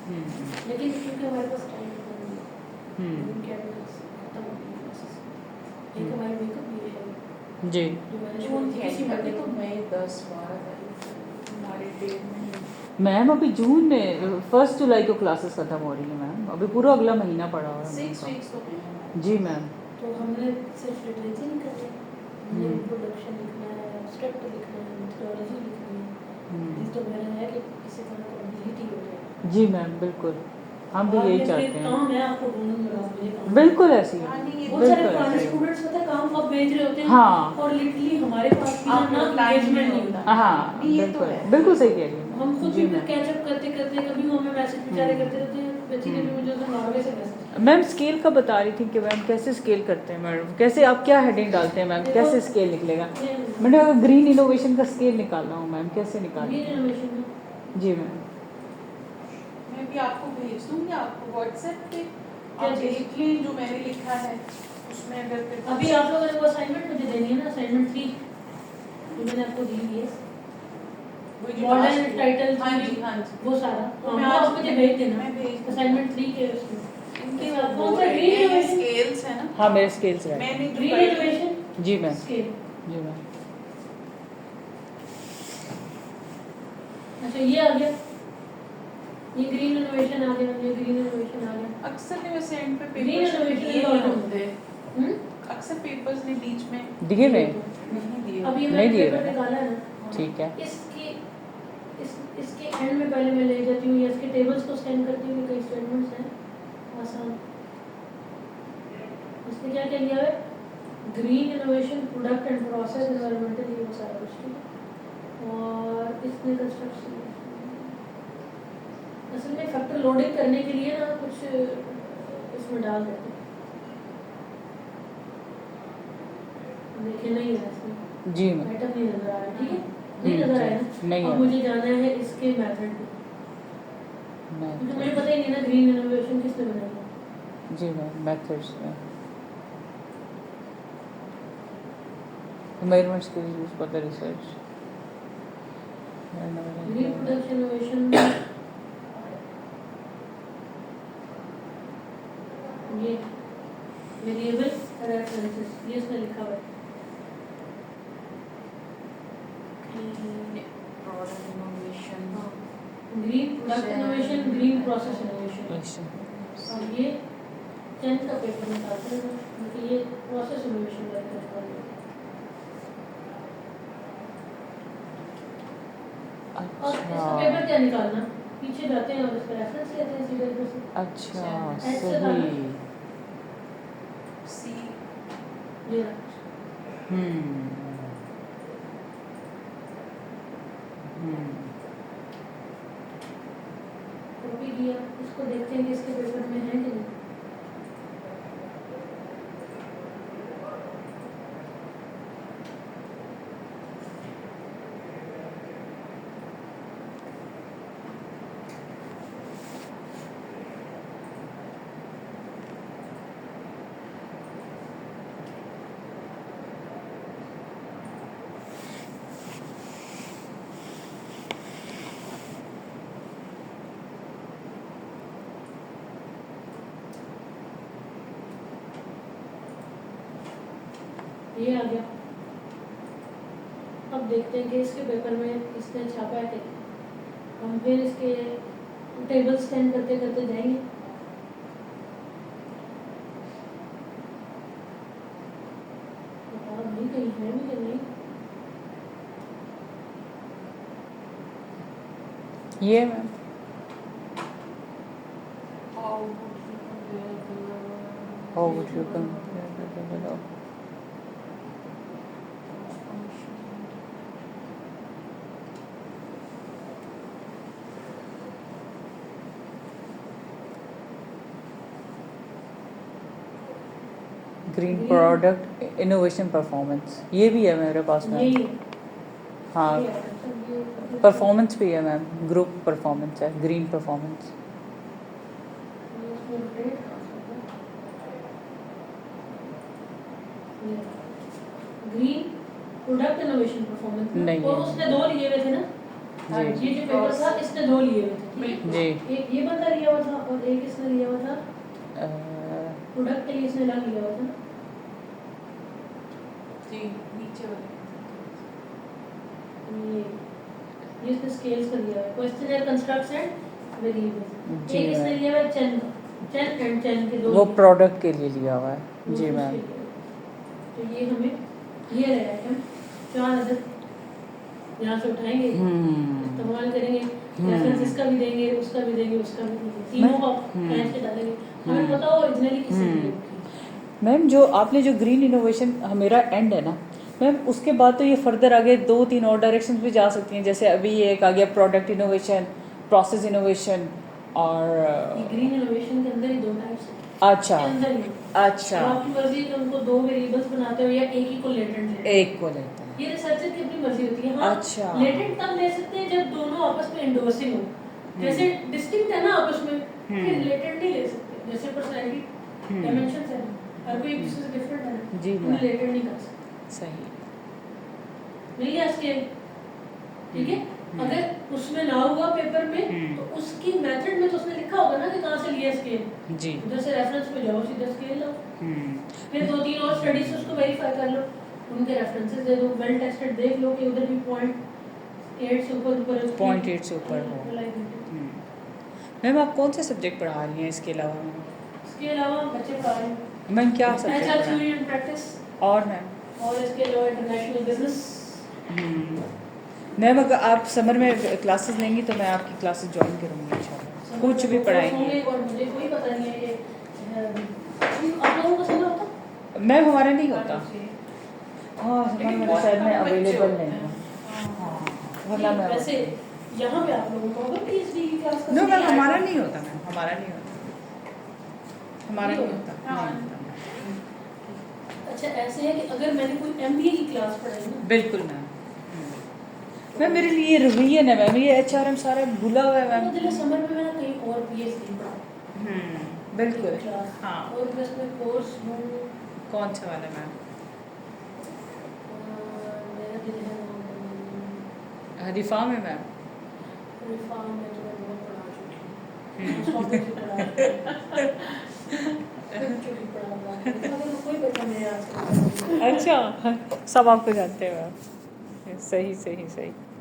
लेकिन क्योंकि हमारे पास टाइम नहीं है, उनके खत्म हो गई क्लासेस। एक हमारे मेकअप भी है जी जो मैंने जून छोड़ी की किसी अभी मंडे तो को। मई 10-12 तारीख हमारे 1.5 महीने। मैम अभी जून में 1 जुलाई को क्लासेस ख़त्म हो रही है मैम, अभी पूरा अगला महीना पड़ा हुआ है 6 हम वीक्स तो हैं। लोग। जी मैम। तो हमने सिर्फ लिटरेचर ही करना है, हमने इंट्रोडक्शन लिखना है, एब्स्ट्रैक्ट लिखना है, मेथोडोलॉजी लिखनी है, जिस तो मेरा है कि किसी तरह कंप्लीट ही हो जाए। जी मैम बिल्कुल, हम भी बाद यही में चाहते फिर हैं। काम है आपको ढूंढूंगा मुझे काम। बिल्कुल ऐसी है, हाँ, नहीं, ये बहुत सारे बिल्कुल पुराने ऐसी है। स्टूडेंट्स पता है काम कब भेज रहे होते हैं हाँ। और लिटरली हमारे पास भी आपको ना time एंगेजमेंट नहीं नहीं होता। होता। हाँ नहीं, ये तो बिल्कुल है। बिल्कुल सही कह रही है हम खुद जी भी फिर मैम। कैचअप करते करते कभी वो हमें मैसेज बेचारे करते रहते हैं, बेसिकली मुझे तो नॉर्वे से मैसेज। मैम स्केल का बता रही थी कि मैम कैसे स्केल करते हैं मैडम, कैसे आप क्या हेडिंग डालते हैं मैम, कैसे स्केल निकलेगा? मैंने ग्रीन इनोवेशन का स्केल निकालना हूँ मैम, कैसे निकालना है? इनोवेशन जी मैम। मैं भी आपको भेज दूंगी, आपको व्हाट्सएप पे क्या आप चीज़? देख लें जो मैंने लिखा है उसमें अगर फिर अभी आप लोगों ने वो असाइनमेंट मुझे देनी है ना, असाइनमेंट 3 जो मैंने आपको दी है, वो जो मॉडर्न last- टाइटल हाँ जी हाँ जी वो सारा वो मैं वो आज आप मुझे भेज देना, मैं भेज दूंगी। असाइनमेंट 3 के उसमें। इनके अच्छा, वो कौन सा green innovation? स्केल्स है ना। हाँ मेरे स्केल्स रहे। मैंने जो ग्रीन पढ़ी- इनोवेशन जी मैम। स्केल। जी मैम। अच्छा ये आ गया, ये ग्रीन इनोवेशन आ गया, ये ग्रीन इनोवेशन आ गया। अक्सर ने वैसे एंड पे Green पेपर्स innovation दिए is नहीं also- होते, अक्सर पेपर्स ने बीच में दिए में नहीं दिए। अब ये नहीं मैंने दिए पेपर मैंने। निकाला है ना, ठीक है। इसके एंड में पहले मैं ले जाती हूँ या इसके टेबल्स को स्कैन करती हूँ, कई स्टेटमेंट्स हैं आसान। इसने क्या क्या किया है, green innovation, product and process, environmental, ये वो सारा कुछ ठीक है। और इसने कंस्ट्रक्शन, असल में फैक्टर लोडिंग करने के लिए ना कुछ इसमें डाल देते हैं, देखिए नहीं है इसमें जी मैम। आइटम नहीं नजर आ रहा है, ठीक है नहीं नजर आया ना। नहीं अब है। मुझे जाना है इसके मेथड पे, क्योंकि मुझे पता ही नहीं ना ग्रीन इनोवेशन किसने बनाई है। जी मैम मेथड्स में environment skills used for the research. Green product innovation ये वेरिएबल रेफरेंसेस, ये इसमें लिखा हुआ है। Product innovation green product innovation, green process innovation. अच्छा। और ये 10th का पेपर निकालते हैं क्योंकि ये प्रोसेस इनोवेशन का पेपर है। और इसका पेपर क्या निकालना, पीछे जाते हैं और इसका रेफरेंस लेते हैं सीधे इधर से। अच्छा ऐसे सही। सी ये हम्म कॉपी दिया, इसको देखते हैं कि इसके पेपर में है कि नहीं। ये आ गया। अब देखते हैं कि इसके पेपर में इसने छापा है कि नहीं। हम फिर इसके टेबल स्कैन करते करते जाएंगे। और भी कहीं है भी कि नहीं। ये ma'am how would you compare the level of green product innovation performance, ये भी है मेरे पास यही मैम। है, हाँ ये है। परफॉर्मेंस भी है मैम, ग्रुप परफॉर्मेंस है, green performance. Green product innovation performance नहीं और है। उसने 2 लिए हुए थे ना, हाँ जी। ये जो पेपर था इसने 2 लिए हुए थे, ठीक है? जी एक ये बंदा लिया हुआ था और एक इसने लिया हुआ था अ, प्रोडक्ट के लिए, इसने अलग लिया हुआ था ना। जी नीचे वाले ये इसने स्केल्स का लिया है, क्वेश्चनर कंस्ट्रक्ट्स एंड वेरिएबल्स। जी एक इसने मैम। लिया हुआ है चेन एंड चेन के 2 वो प्रोडक्ट के लिए लिया हुआ है जी उसके मैम। लिए। तो ये हमें ये रहेगा आइटम 4 अदर यहाँ से उठाएंगे, इस्तेमाल करेंगे, रेफरेंस इसका भी देंगे, उसका भी देंगे, उसका भी देंगे, तीनों का कैच के डालेंगे, हमें पता हो ओरिजिनली किसने लिया है। मैम जो आपने जो ग्रीन इनोवेशन मेरा एंड है ना मैम, उसके बाद तो ये फर्दर आगे 2-3 और डायरेक्शंस भी जा सकती हैं, जैसे अभी ये एक आ गया प्रोडक्ट इनोवेशन, प्रोसेस इनोवेशन और ये ग्रीन इनोवेशन के अंदर ही 2 टाइप्स हैं, अच्छा के अंदर ही। अच्छा अब आपकी मर्जी है कि उनको 2 वेरिएबल्स बनाते हो या एक ही को लेटेंट लेते हो। एक को लेते हैं। ये रिसर्चर की अपनी मर्जी होती है। हाँ, अच्छा। लेटेंट तब ले सकते हैं जब दोनों आपस में एंडोर्सिंग हो, जैसे डिस्टिंक्ट है ना आपस में, फिर लेटेंट नहीं ले सकते, जैसे पर्सनैलिटी डायमेंशंस है, हर कोई एक दूसरे से डिफरेंट है ना, जी उन्हें लेटेंट नहीं कर सकते। सही मिल गया स्केल, ठीक है। अगर उसमें ना हुआ पेपर में तो उसकी मेथड में तो उसने लिखा होगा ना कि कहाँ से लिया स्केल, जी उधर से रेफरेंस पे जाओ, सीधा स्केल लो, फिर 2-3 और स्टडीज से उसको वेरीफाई कर लो, उनके रेफरेंसेस दे दो, वेल टेस्टेड देख लो कि उधर भी 0.8 से ऊपर 0.8 से ऊपर हो। मैम आप कौन से सब्जेक्ट पढ़ा रही हैं इसके अलावा मैम? इसके अलावा बच्चे पढ़ा रहे हैं मैम क्या HR subject theory and practice, और मैम और इसके अलावा इंटरनेशनल बिजनेस। मैम अगर आप समर में क्लासेस लेंगी तो मैं आपकी क्लासेस ज्वाइन करूँगी इंशाल्लाह, कुछ भी पढ़ाएंगे। और मुझे कोई पता नहीं है कि आप लोगों का समझ होता मैम हमारा नहीं होता, हाँ समर मेरे साइड में अवेलेबल नहीं है। वरना मैं वैसे यहाँ पे आप लोगों को होगा पीएचडी की क्लास का? नो मैम हमारा नहीं होता मैम, हमारा नहीं होता, हमारा नहीं होता हाँ। नहीं होता मैम। अच्छा ऐसे है कि अगर मैंने कोई एमबीए की क्लास पढ़ाई ना, बिल्कुल मैम। मैम मेरे लिए रिवीजन है मैम, ये एचआरएम सारा भूला हुआ है तो मैम। दिल्ली समर में मैंने कहीं और पीएचडी पढ़ा बिल्कुल क्लास, हाँ। और मैं इसमें कोर्स हूँ, कौन सा वाला मैम? मेरा दिल है रिफा में मैम? रिफॉर्म में तो मैं बहुत पढ़ा चुकी हूँ, उसमें भी पढ़ा चुकी पढ़ा हुआ है, लेकिन कोई बच्चा मेरे आस-पास नहीं है। अच्छा सब आपको जानते हैं मैम, सही सही सही।